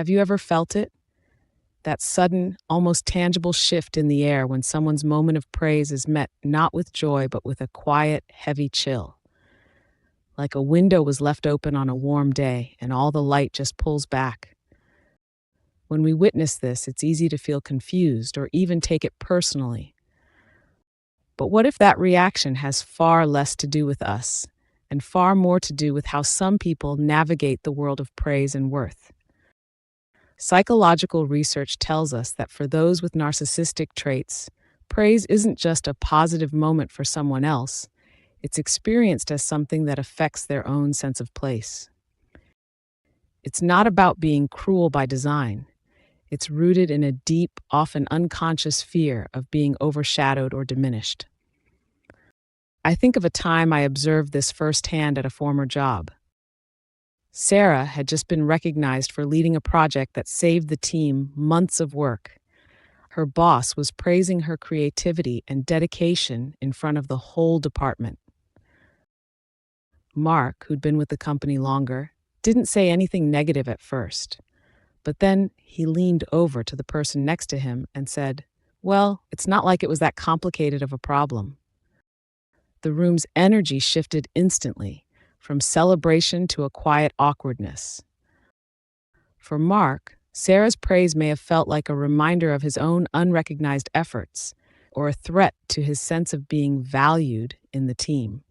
Have you ever felt it? That sudden, almost tangible shift in the air when someone's moment of praise is met not with joy but with a quiet, heavy chill. Like a window was left open on a warm day and all the light just pulls back. When we witness this, it's easy to feel confused or even take it personally. But what if that reaction has far less to do with us and far more to do with how some people navigate the world of praise and worth? Psychological research tells us that for those with narcissistic traits, praise isn't just a positive moment for someone else, it's experienced as something that affects their own sense of place. It's not about being cruel by design. It's rooted in a deep, often unconscious fear of being overshadowed or diminished. I think of a time I observed this firsthand at a former job. Sarah had just been recognized for leading a project that saved the team months of work. Her boss was praising her creativity and dedication in front of the whole department. Mark, who'd been with the company longer, didn't say anything negative at first. But then he leaned over to the person next to him and said, "Well, it's not like it was that complicated of a problem." The room's energy shifted instantly, from celebration to a quiet awkwardness. For Mark, Sarah's praise may have felt like a reminder of his own unrecognized efforts, or a threat to his sense of being valued in the team.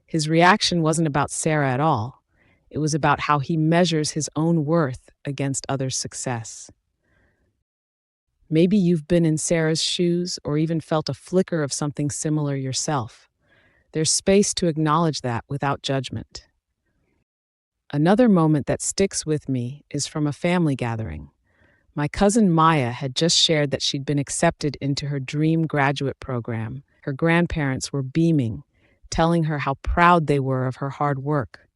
His reaction wasn't about Sarah at all. It was about how he measures his own worth against others' success. Maybe you've been in Sarah's shoes or even felt a flicker of something similar yourself. There's space to acknowledge that without judgment. Another moment that sticks with me is from a family gathering. My cousin Maya had just shared that she'd been accepted into her dream graduate program. Her grandparents were beaming, telling her how proud they were of her hard work.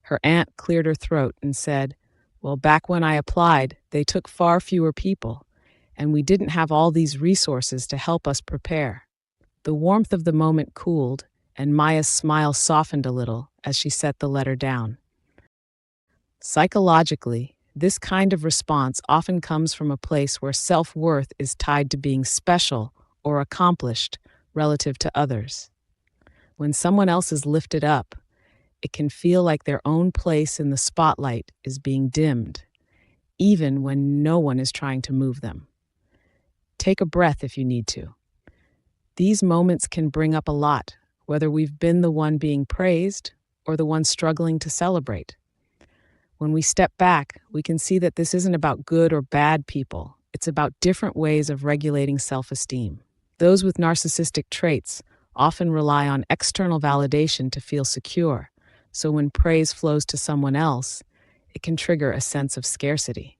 Her aunt cleared her throat and said, "Well, back when I applied, they took far fewer people, and we didn't have all these resources to help us prepare." The warmth of the moment cooled, and Maya's smile softened a little as she set the letter down. Psychologically, this kind of response often comes from a place where self-worth is tied to being special or accomplished relative to others. When someone else is lifted up, it can feel like their own place in the spotlight is being dimmed, even when no one is trying to move them. Take a breath if you need to. These moments can bring up a lot, whether we've been the one being praised or the one struggling to celebrate. When we step back, we can see that this isn't about good or bad people. It's about different ways of regulating self-esteem. Those with narcissistic traits often rely on external validation to feel secure, so when praise flows to someone else, it can trigger a sense of scarcity.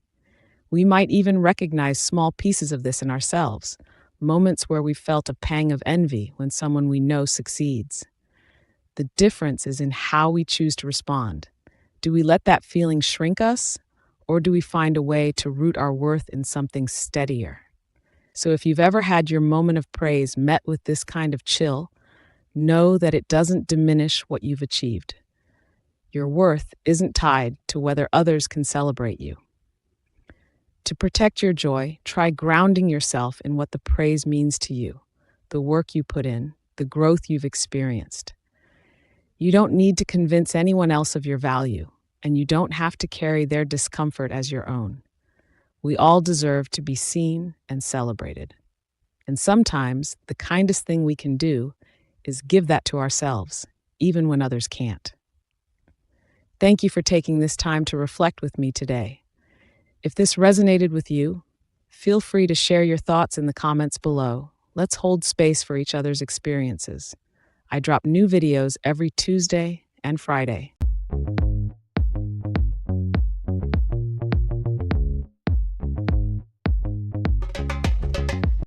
We might even recognize small pieces of this in ourselves, moments where we felt a pang of envy when someone we know succeeds. The difference is in how we choose to respond. Do we let that feeling shrink us, or do we find a way to root our worth in something steadier? So if you've ever had your moment of praise met with this kind of chill, know that it doesn't diminish what you've achieved. Your worth isn't tied to whether others can celebrate you. To protect your joy, try grounding yourself in what the praise means to you, the work you put in, the growth you've experienced. You don't need to convince anyone else of your value, and you don't have to carry their discomfort as your own. We all deserve to be seen and celebrated. And sometimes the kindest thing we can do is give that to ourselves, even when others can't. Thank you for taking this time to reflect with me today. If this resonated with you, feel free to share your thoughts in the comments below. Let's hold space for each other's experiences. I drop new videos every Tuesday and Friday.